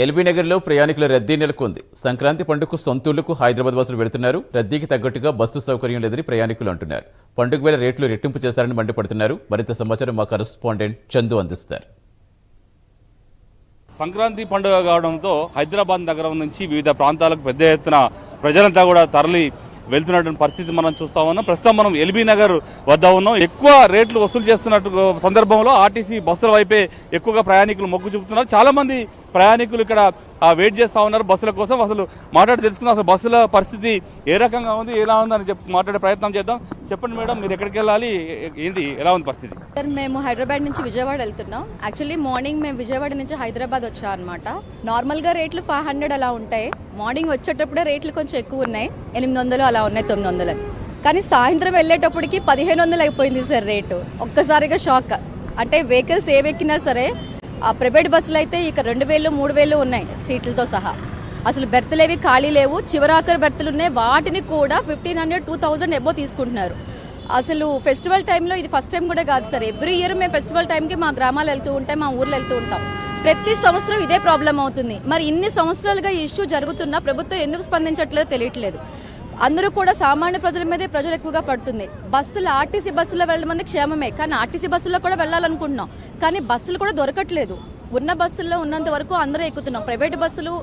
LB నగర్లో ప్రయాణికుల రద్దీ నెలకొంది. సంక్రాంతి పండుగకు సొంతూళ్లకు హైదరాబాద్ బస్సులు వెళుతున్నారు. రద్దీకి తగ్గట్టుగా బస్సు సౌకర్యం లేదని ప్రయాణికులు అంటున్నారు. పండుగ వేళ రేట్లు రెట్టింపు చేస్తారని మండిపడుతున్నారు. మరింత సమాచారం మా కరెస్పాండెంట్ చందు అందిస్తారు. సంక్రాంతి పండుగ కావడంతో హైదరాబాద్ నగరం నుంచి వివిధ ప్రాంతాలకు పెద్ద ఎత్తున ప్రజలంతా కూడా తరలి వెళ్తున్నటువంటి పరిస్థితి మనం చూస్తా ఉన్నాం. ప్రస్తుతం మనం ఎల్బీ నగర్ వద్ద ఉన్నాం. ఎక్కువ రేట్లు వసూలు చేస్తున్నట్టు సందర్భంలో ఆర్టీసీ బస్సుల వైపే ఎక్కువగా ప్రయాణికులు మొగ్గు చూపుతున్నారు. చాలా మంది ప్రయాణికులు ఇక్కడ వెయిట్ చేస్తూ ఉన్నారు బస్సుల కోసం. అసలు మాట్లాడి తెలుసుకుందాం, అసలు బస్సుల పరిస్థితి ఏ రకంగా ఉంది, ఎలా ఉందని మాట్లాడే ప్రయత్నం చేద్దాం. చెప్పండి మేడం, మీరు ఎక్కడికి వెళ్ళాలి, ఏంటి, ఎలా ఉంది పరిస్థితి? సార్, మేము హైదరాబాద్ నుంచి విజయవాడ వెళ్తున్నాం. యాక్చువల్లీ మార్నింగ్ మేము విజయవాడ నుంచి హైదరాబాద్ వచ్చాం అనమాట. నార్మల్గా రేట్లు 500 అలా ఉంటాయి. మార్నింగ్ వచ్చేటప్పుడే రేట్లు కొంచెం ఎక్కువ ఉన్నాయి, 800 అలా ఉన్నాయి, 900. కానీ సాయంత్రం వెళ్ళేటప్పటికి 1500 అయిపోయింది సార్ రేటు. ఒక్కసారిగా షాక్. అంటే వెహికల్స్ ఏవెక్కినా సరే, ఆ ప్రైవేట్ బస్సులు అయితే ఇక 2000, 3000 ఉన్నాయి సీట్లతో సహా. అసలు బెర్తులు ఏవి ఖాళీ లేవు. చివరాఖరు బెర్తులు ఉన్నాయి, వాటిని కూడా 1500, 2000 ఎబో తీసుకుంటున్నారు. అసలు ఫెస్టివల్ టైంలో ఇది ఫస్ట్ టైం కూడా కాదు సార్. ఎవ్రీ ఇయర్ మేము ఫెస్టివల్ టైంకి మా గ్రామాలు వెళ్తూ ఉంటాం, మా ఊర్లో వెళ్తూ ఉంటాం. ప్రతి సంవత్సరం ఇదే ప్రాబ్లం అవుతుంది. మరి ఇన్ని సంవత్సరాలుగా ఈ ఇష్యూ జరుగుతున్నా ప్రభుత్వం ఎందుకు స్పందించట్లేదో తెలియట్లేదు. అందరూ కూడా సామాన్య ప్రజల మీదే ప్రెజర్ ఎక్కువగా పడుతుంది. బస్సులు, ఆర్టీసీ బస్సులో వెళ్ళడం క్షేమమే, కానీ ఆర్టీసీ బస్సులో కూడా వెళ్ళాలనుకుంటున్నాం, కానీ బస్సులు కూడా దొరకట్లేదు. ఉన్న బస్సుల్లో ఉన్నంత వరకు అందరూ ఎక్కుతున్నాం. ప్రైవేట్ బస్సులు,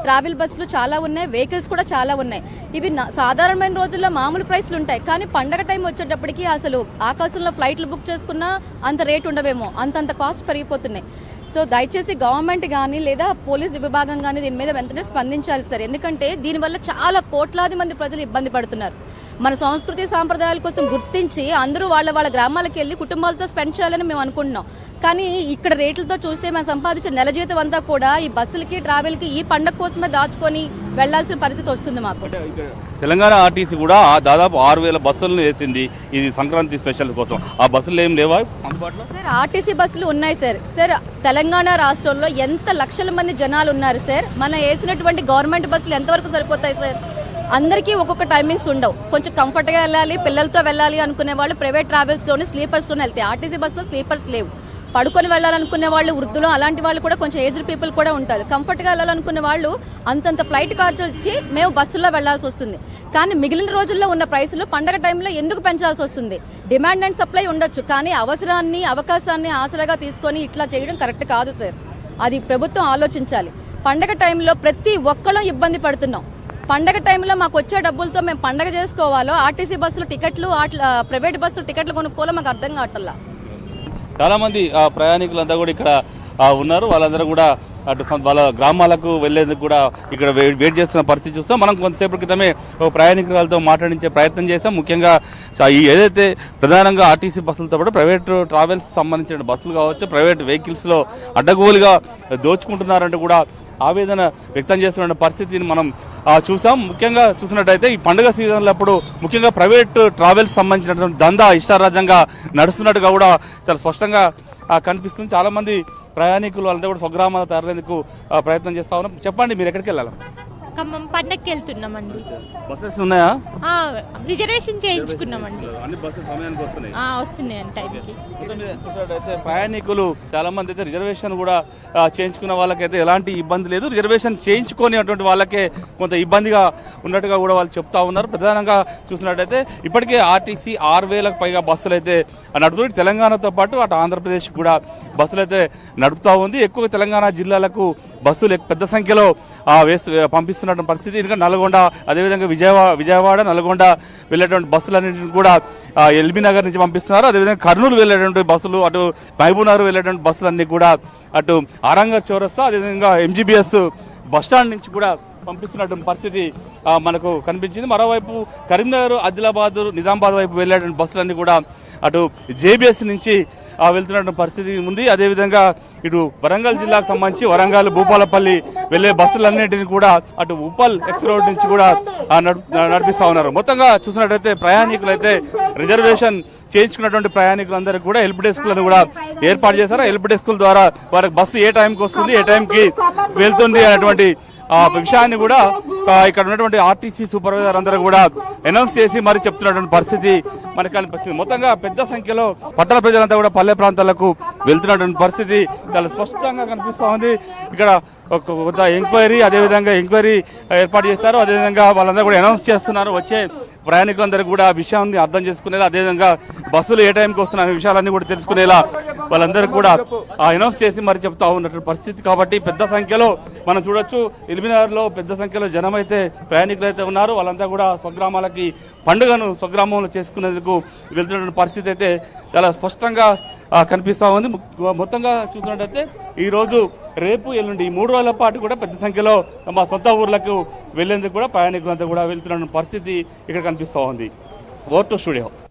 ట్రావెల్ బస్సులు చాలా ఉన్నాయి, వెహికల్స్ కూడా చాలా ఉన్నాయి. ఇవి సాధారణమైన రోజుల్లో మామూలు ప్రైస్లు ఉంటాయి, కానీ పండగ టైం వచ్చేటప్పటికి అసలు ఆకాశంలో ఫ్లైట్లు బుక్ చేసుకున్నా అంత రేట్ ఉండవేమో, అంతంత కాస్ట్ పెరిగిపోతున్నాయి. సో దయచేసి గవర్నమెంట్ కానీ లేదా పోలీస్ విభాగం కానీ దీని మీద వెంటనే స్పందించాలి సార్. ఎందుకంటే దీనివల్ల చాలా కోట్లాది మంది ప్రజలు ఇబ్బంది పడుతున్నారు. మన సంస్కృతి సాంప్రదాయాల కోసం గుర్తించి అందరూ వాళ్ళ గ్రామాలకు వెళ్ళి కుటుంబాలతో స్పెండ్ చేయాలని మేము అనుకుంటున్నాం. కానీ ఇక్కడ రేట్లతో చూస్తే మేము సంపాదించిన నెల జీతం అంతా కూడా ఈ బస్సులకి, ట్రావెల్కి, ఈ పండగ కోసమే దాచుకొని వెళ్లాల్సిన పరిస్థితి వస్తుంది మాకు. తెలంగాణ ఆర్టీసీ కూడా దాదాపు 6000 బస్సులను వేసింది ఇది సంక్రాంతి స్పెషల్ కోసం. ఆ బస్సులు ఏం లేవా అందుబాటులో? సార్, ఆర్టీసీ బస్సులు ఉన్నాయి సార్. సార్, తెలంగాణ రాష్ట్రంలో ఎంత లక్షల మంది జనాలు ఉన్నారు సార్. మనం వేసినటువంటి గవర్నమెంట్ బస్సులు ఎంతవరకు సరిపోతాయి సార్? అందరికీ ఒక్కొక్క టైమింగ్స్ ఉండవు. కొంచెం కంఫర్ట్గా వెళ్ళాలి, పిల్లలతో వెళ్ళాలి అనుకునే వాళ్ళు ప్రైవేట్ ట్రావెల్స్లోనే, స్లీపర్స్లోనే వెళ్తాయి. ఆర్టీసీ బస్సులో స్లీపర్స్ లేవు. పడుకొని వెళ్ళాలనుకునే వాళ్ళు, వృద్ధులు, అలాంటి వాళ్ళు కూడా, కొంచెం ఏజ్డ్ పీపుల్ కూడా ఉంటారు. కంఫర్ట్గా వెళ్ళాలనుకునే వాళ్ళు అంతంత ఫ్లైట్ ఖర్చులు ఇచ్చి మేము బస్సుల్లో వెళ్లాల్సి వస్తుంది. కానీ మిగిలిన రోజుల్లో ఉన్న ప్రైసులు పండగ టైంలో ఎందుకు పెంచాల్సి వస్తుంది? డిమాండ్ అండ్ సప్లై ఉండొచ్చు, కానీ అవసరాన్ని, అవకాశాన్ని ఆసరాగా తీసుకొని ఇట్లా చేయడం కరెక్ట్ కాదు సార్. అది ప్రభుత్వం ఆలోచించాలి. పండగ టైంలో ప్రతి ఒక్కళ్ళం ఇబ్బంది పడుతున్నాం. పండగ టైంలో మాకు వచ్చే డబ్బులతో మేము పండగ చేసుకోవాలో, ఆర్టీసీ బస్సులు టికెట్లు, ప్రైవేట్ బస్సులు టికెట్లు కొనుక్కోవాలో మాకు అర్థం కావట్లా. చాలా మంది ప్రయాణికులంతా కూడా ఇక్కడ ఉన్నారు. వాళ్ళందరూ కూడా అటు వాళ్ళ గ్రామాలకు వెళ్లేందుకు కూడా ఇక్కడ వెయిట్ చేస్తున్న పరిస్థితి చూస్తాం. మనం కొంతసేపటి క్రితమే ఒక ప్రయాణికులతో మాట్లాడించే ప్రయత్నం చేస్తాం. ముఖ్యంగా ఏదైతే ప్రధానంగా ఆర్టీసీ బస్సులతో పాటు ప్రైవేట్ ట్రావెల్స్ సంబంధించిన బస్సులు కావచ్చు, ప్రైవేట్ వెహికల్స్లో అడ్డగోలుగా దోచుకుంటున్నారంటూ కూడా ఆవేదన వ్యక్తం చేస్తున్న పరిస్థితిని మనం చూసాం. ముఖ్యంగా చూసినట్టయితే ఈ పండుగ సీజన్లప్పుడు ముఖ్యంగా ప్రైవేట్ ట్రావెల్స్ సంబంధించినటువంటి దందా ఇష్టారాజ్యంగా నడుస్తున్నట్టుగా కూడా చాలా స్పష్టంగా కనిపిస్తుంది. చాలామంది ప్రయాణికులు వాళ్ళంతా కూడా స్వగ్రామాలు తరలేందుకు ప్రయత్నం చేస్తా ఉన్నాం. చెప్పండి, మీరు ఎక్కడికి వెళ్ళాలి? ఖమ్మం పండగకి వెళ్తున్నామండి. బస్సెస్ ఉన్నాయా? రిజర్వేషన్ చేయించుకున్నామండి. అన్ని బస్సులు సమయానికి వస్తున్నాయి? వస్తున్నాయండి టైంకి. చూసినట్టయితే ప్రయాణికులు చాలా మంది అయితే రిజర్వేషన్ కూడా చేయించుకున్న వాళ్ళకైతే ఎలాంటి ఇబ్బంది లేదు. రిజర్వేషన్ చేయించుకునేటువంటి వాళ్ళకే కొంత ఇబ్బందిగా ఉన్నట్టుగా కూడా వాళ్ళు చెప్తా ఉన్నారు. ప్రధానంగా చూసినట్టయితే ఇప్పటికే ఆర్టీసీ 6000కు పైగా బస్సులు అయితే నడుపుతుంది. తెలంగాణతో పాటు అటు ఆంధ్రప్రదేశ్ కూడా బస్సులు అయితే నడుపుతూ ఉంది. ఎక్కువ తెలంగాణ జిల్లాలకు బస్సులు పెద్ద సంఖ్యలో పంపిస్తున్న పరిస్థితి. ఇంకా నల్గొండ, అదేవిధంగా విజయవాడ, నల్గొండ వెళ్ళేటువంటి బస్సులన్నింటినీ కూడా ఎల్బీ నగర్ నుంచి పంపిస్తున్నారు. అదేవిధంగా కర్నూలు వెళ్ళేటువంటి బస్సులు, అటు మహబూబ్ నగర్ వెళ్ళేటువంటి బస్సులన్నీ కూడా అటు ఆరంగర్ చౌరస్తా, అదేవిధంగా ఎంజీబీఎస్ బస్టాండ్ నుంచి కూడా పంపిస్తున్నటువంటి పరిస్థితి మనకు కనిపించింది. మరోవైపు కరీంనగర్, ఆదిలాబాద్, నిజామాబాద్ వైపు వెళ్ళేటువంటి బస్సులన్నీ కూడా అటు జేబీఎస్ నుంచి వెళ్తున్నటువంటి పరిస్థితి ఉంది. అదేవిధంగా ఇటు వరంగల్ జిల్లాకు సంబంధించి వరంగల్, భూపాలపల్లి వెళ్ళే బస్సులన్నింటినీ కూడా అటు ఉప్పల్ ఎక్స్ రోడ్ నుంచి కూడా నడిపిస్తా ఉన్నారు. మొత్తంగా చూసినట్టయితే ప్రయాణికులు అయితే రిజర్వేషన్ చేయించుకున్నటువంటి ప్రయాణికులందరికీ కూడా హెల్ప్ డెస్క్లను కూడా ఏర్పాటు చేశారు. హెల్ప్ డెస్కుల ద్వారా వారికి బస్సు ఏ టైంకి వస్తుంది, ఏ టైంకి వెళ్తుంది అనేటువంటి విషయాన్ని కూడా ఇక్కడ ఉన్నటువంటి ఆర్టీసీ సూపర్వైజర్ అందరూ కూడా అనౌన్స్ చేసి మరి చెప్తున్నటువంటి పరిస్థితి మనకు కనిపిస్తుంది. మొత్తంగా పెద్ద సంఖ్యలో పట్టణ ప్రజలంతా కూడా పల్లె ప్రాంతాలకు వెళ్తున్నటువంటి పరిస్థితి చాలా స్పష్టంగా కనిపిస్తూ ఉంది. ఇక్కడ కొంత ఎంక్వైరీ ఎంక్వైరీ ఏర్పాటు చేస్తారు. అదేవిధంగా వాళ్ళందరూ కూడా అనౌన్స్ చేస్తున్నారు. వచ్చే ప్రయాణికులందరూ కూడా ఆ విషయాన్ని అర్థం చేసుకునేలా, అదేవిధంగా బస్సులు ఏ టైంకి వస్తున్న విషయాలన్నీ కూడా తెలుసుకునేలా వాళ్ళందరూ కూడా అనౌన్స్ చేసి మరి చెప్తా ఉన్నటువంటి పరిస్థితి. కాబట్టి పెద్ద సంఖ్యలో మనం చూడొచ్చు, ఎల్బీనగర్లో పెద్ద సంఖ్యలో జనం అయితే ప్రయాణికులు అయితే ఉన్నారు. వాళ్ళంతా కూడా స్వగ్రామాలకి పండుగను స్వగ్రామంలో చేసుకునేందుకు వెళ్తున్నటువంటి పరిస్థితి అయితే చాలా స్పష్టంగా కనిపిస్తూ ఉంది. మొత్తంగా చూసినట్టయితే ఈరోజు, రేపు, ఎల్లుండి ఈ 3 రోజుల పాటు కూడా పెద్ద సంఖ్యలో తమ సొంత ఊర్లకు వెళ్లేందుకు కూడా ప్రయాణికులంతా కూడా వెళ్తున్న పరిస్థితి ఇక్కడ కనిపిస్తూ ఉంది. Over to studio.